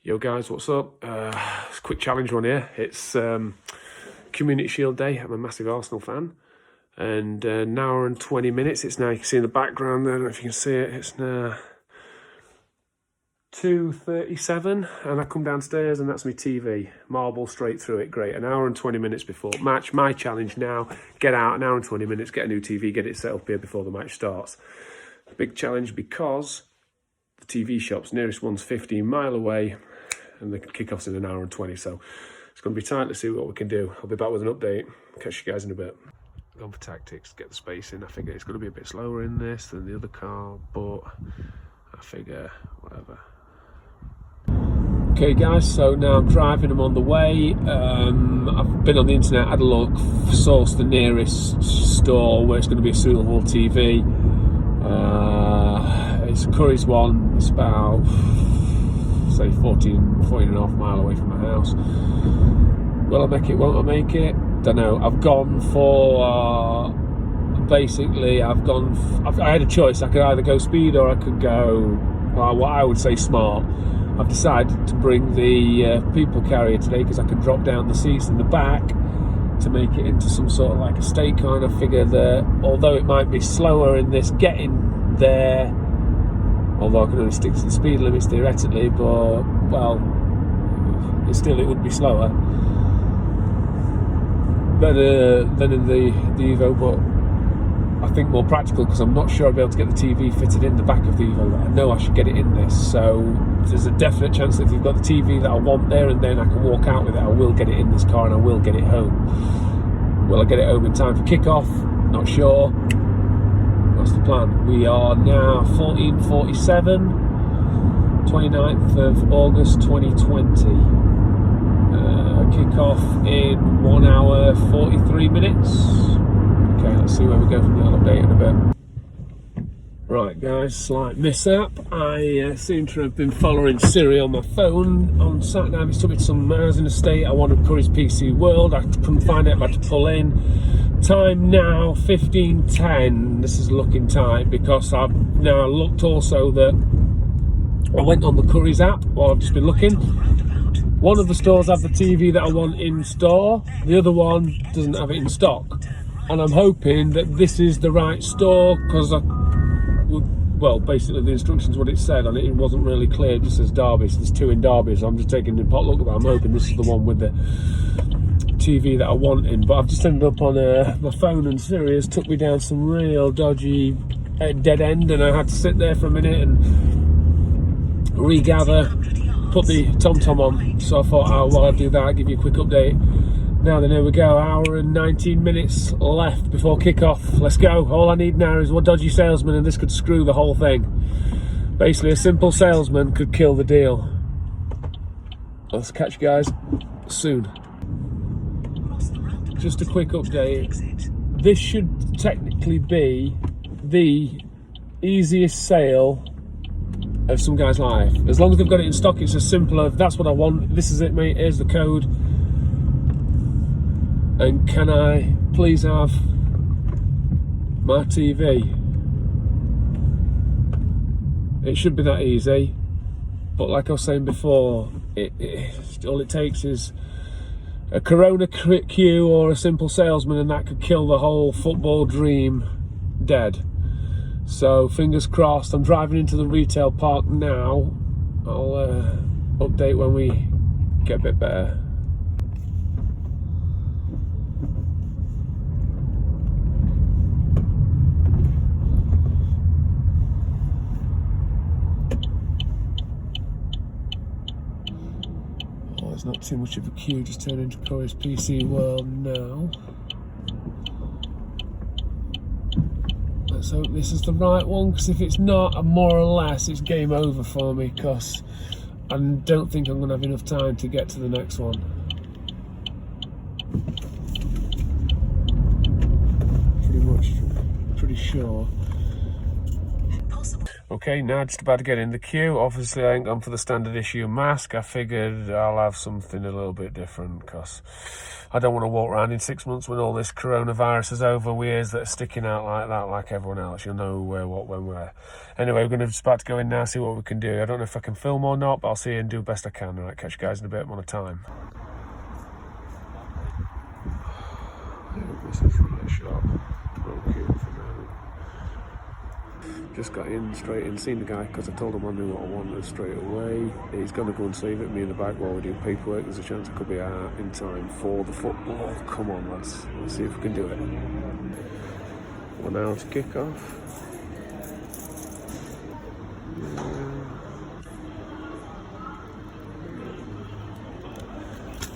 Yo guys, what's up? It's a quick challenge one here. It's Community Shield Day. I'm a massive Arsenal fan. And an hour and 20 minutes. It's now, you can see in the background there, I don't know if you can see it. It's now 2:37 and I come downstairs and that's my TV. Marble straight through it, great. An hour and 20 minutes before match. My challenge now, get out an hour and 20 minutes, get a new TV, get it set up here before the match starts. Big challenge because the TV shop's nearest one's 15 mile away and the kickoff's in an hour and 20, so it's going to be time to see what we can do. I'll be back with an update. Catch you guys in a bit. Gone for tactics, get the space in. I figure it's going to be a bit slower in this than the other car, but I figure whatever. Okay guys, so now I'm driving, I'm on the way. I've been on the internet, had a look, sourced the nearest store where it's going to be a suitable TV. It's Curry's one, it's about, say, 14 and a half mile away from my house. Will I make it, won't I make it? Don't know. I've gone for, basically, I had a choice. I could either go speed or I could go, what I would say smart. I've decided to bring the people carrier today because I could drop down the seats in the back to make it into some sort of like a stay car, and I figure that although it might be slower in this getting there, although I can only stick to the speed limits theoretically, but well, it would be slower than in the Evo, but I think more practical because I'm not sure I'll be able to get the TV fitted in the back of the Evo. I know I should get it in this, so there's a definite chance that if you've got the TV that I want there and then I can walk out with it, I will get it in this car and I will get it home. Will I get it home in time for kickoff? Not sure. That's the plan. We are now 14:47, 29th of August 2020. Kickoff in 1 hour 43 minutes. Okay, let's see where we go from the update in a bit. Right guys, slight mishap. I seem to have been following Siri on my phone on sat nav. It took me to some housing estate. I wanted Curry's PC World. I couldn't find it, I had to pull in. Time now 15:10. This is looking tight because I've now looked also that I went on the Curry's app while I've just been looking. One of the stores have the TV that I want in store, the other one doesn't have it in stock. And I'm hoping that this is the right store because well, basically the instructions, what it said on it, it wasn't really clear. It just says Derby, so there's two in Derby, so I'm just taking a pot look at that. I'm hoping this is the one with the TV that I want in, but I've just ended up on my phone and Siri has took me down some real dodgy dead end, and I had to sit there for a minute and regather, put the TomTom on. So I thought, while I do that, I'll give you a quick update. Now then, here we go, hour and 19 minutes left before kickoff. Let's go. All I need now is one dodgy salesman and this could screw the whole thing. Basically, a simple salesman could kill the deal. Let's catch you guys soon. Just a quick update. This should technically be the easiest sale of some guy's life. As long as they've got it in stock, it's as simple as, that's what I want. This is it, mate. Here's the code. And can I please have my TV? It should be that easy, but like I was saying before, all it takes is a Corona queue or a simple salesman and that could kill the whole football dream dead. So fingers crossed. I'm driving into the retail park now. I'll update when we get a bit better. There's not too much of a queue, just turn into Curry's PC World now. Let's hope this is the right one, because if it's not, more or less it's game over for me, because I don't think I'm going to have enough time to get to the next one. Pretty sure. Okay, now just about to get in the queue. Obviously I ain't gone for the standard issue mask. I figured I'll have something a little bit different because I don't want to walk around in 6 months when all this coronavirus is over with ears that are sticking out like that, like everyone else. You'll know where, what, when, where. Anyway, we're going to just about to go in now, see what we can do. I don't know if I can film or not, but I'll see you and do the best I can. All right, catch you guys in a bit. I'm on a time. This is really sharp. Just got in, straight in, seen the guy because I told him I knew what I wanted straight away. He's going to go and save it, me in the back while we're doing paperwork. There's a chance I could be out in time for the football. Come on, lads. Let's see if we can do it. 1 hour to kick off.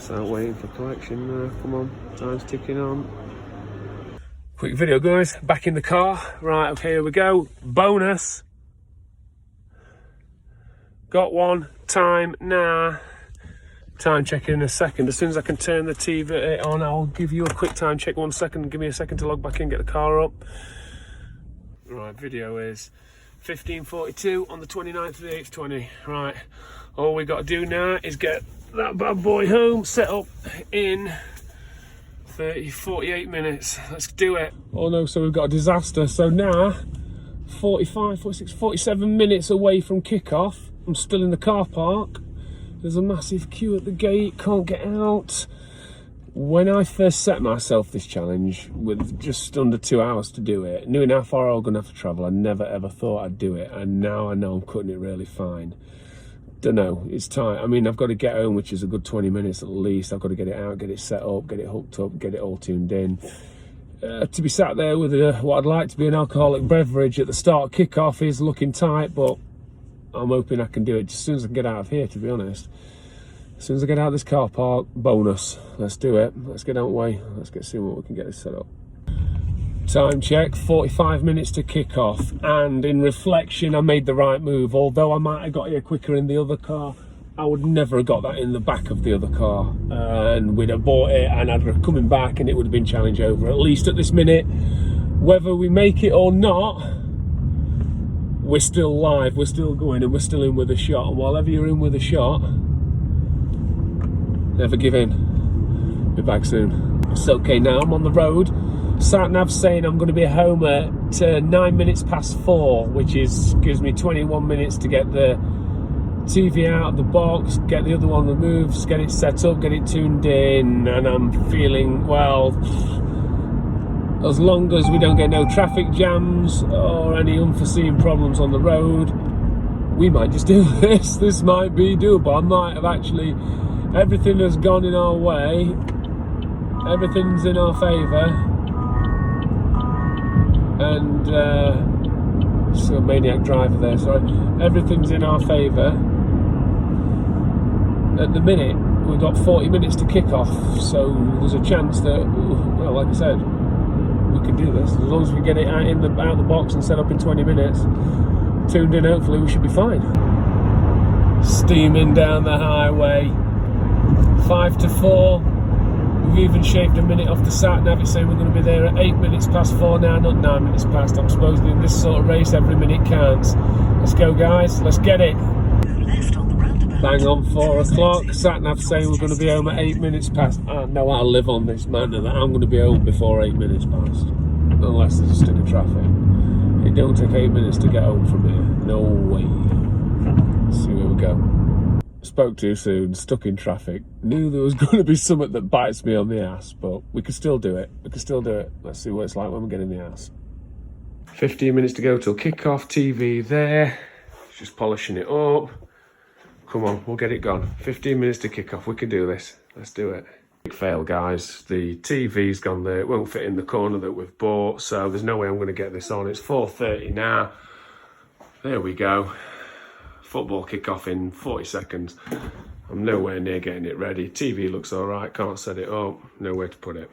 Start waiting for collection now. Come on, time's ticking on. Quick video, guys. Back in the car. Right, okay, here we go. Bonus. Got one. Time now. Time check in a second. As soon as I can turn the TV on, I'll give you a quick time check. 1 second. Give me a second to log back in, get the car up. Right, video is 15:42 on the 29th of the 8th, 20. Right, all we got to do now is get that bad boy home, set up in 48 minutes. Let's do it. Oh no, so we've got a disaster. So now 45, 46, 47 minutes away from kickoff. I'm still in the car park. There's a massive queue at the gate, can't get out. When I first set myself this challenge with just under 2 hours to do it, knowing how far I was going to have to travel, I never ever thought I'd do it, and now I know I'm cutting it really fine. Don't know, it's time. I mean, I've got to get home, which is a good 20 minutes at least. I've got to get it out, get it set up, get it hooked up, get it all tuned in. To be sat there with what I'd like to be an alcoholic beverage at the start of kickoff is looking tight, but I'm hoping I can do it as soon as I can get out of here, to be honest. As soon as I get out of this car park, bonus. Let's do it. Let's get out of the way. Let's get see what we can get this set up. Time check, 45 minutes to kick off, and in reflection I made the right move. Although I might have got here quicker in the other car, I would never have got that in the back of the other car, and we'd have bought it and I'd have coming back and it would have been challenge over. At least at this minute, whether we make it or not, we're still live, we're still going, and we're still in with a shot. And while ever you're in with a shot, never give in. Be back soon. It's okay now, I'm on the road. Sat nav saying I'm going to be home at 9 minutes past 4, which gives me 21 minutes to get the TV out of the box, get the other one removed, get it set up, get it tuned in, and I'm feeling, well, as long as we don't get no traffic jams or any unforeseen problems on the road, we might just do this. This might be doable. I might have actually, everything has gone in our way, everything's in our favour. And still a maniac driver there, sorry. Everything's in our favour. At the minute, we've got 40 minutes to kick off, so there's a chance that, well, like I said, we can do this. As long as we get it out of the box and set up in 20 minutes, tuned in, hopefully we should be fine. Steaming down the highway, 5 to 4. We've even shaved a minute off the sat nav. It's saying we're going to be there at 8 minutes past 4 now, not 9 minutes past. I'm supposed in this sort of race every minute counts. Let's go, guys. Let's get it. Bang on 4 o'clock. Sat nav saying we're going to be home at 8 minutes past. I know how to live on this manner that I'm going to be home before 8 minutes past, unless there's a stick of traffic. It don't take 8 minutes to get home from here. No way. Let's see where we go. Spoke too soon, stuck in traffic. Knew there was going to be something that bites me on the ass, but we could still do it. We could still do it. Let's see what it's like when we get in the ass. 15 minutes to go till kickoff. TV there. Just polishing it up. Come on, we'll get it gone. 15 minutes to kickoff. We can do this. Let's do it. Big fail, guys. The TV's gone there. It won't fit in the corner that we've bought, so there's no way I'm going to get this on. It's 4:30 now. There we go. Football kick-off in 40 seconds. I'm nowhere near getting it ready. TV looks all right, can't set it up. Nowhere to put it.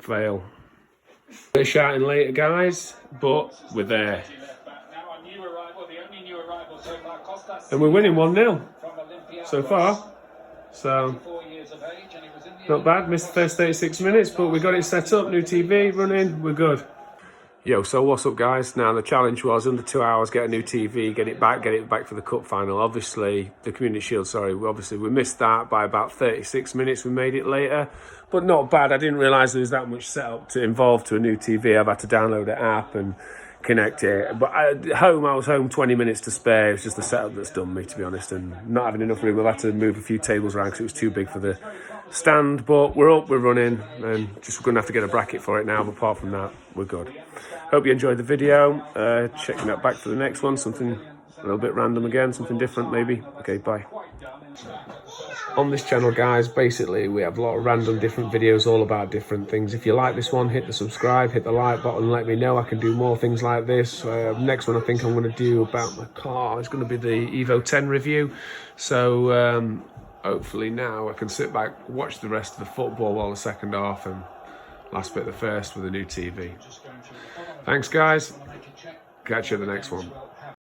Fail. Bit of shouting later, guys, but we're there. And we're winning 1-0 so far. So, not bad. Missed the first 36 minutes, but we got it set up. New TV running. We're good. Yo, so what's up, guys? Now, the challenge was under 2 hours, get a new TV, get it back for the cup final. Obviously, the Community Shield, sorry. We missed that by about 36 minutes. We made it later, but not bad. I didn't realise there was that much setup involved to a new TV. I've had to download an app and connect it. But I was home 20 minutes to spare. It was just the setup that's done me, to be honest, and not having enough room. I've had to move a few tables around because it was too big for the stand. But we're up, we're running, and we're going to have to get a bracket for it now. But apart from that, we're good. Hope you enjoyed the video. Checking that back for the next one. Something a little bit random again, something different maybe. Okay, bye. On this channel, guys, basically we have a lot of random different videos all about different things. If you like this one, hit the subscribe, hit the like button, let me know. I can do more things like this. Next one I think I'm going to do about my car. It's going to be the Evo 10 review. So hopefully now I can sit back, watch the rest of the football while the second half, and last bit of the first with a new TV. Thanks, guys. Catch you at the next one.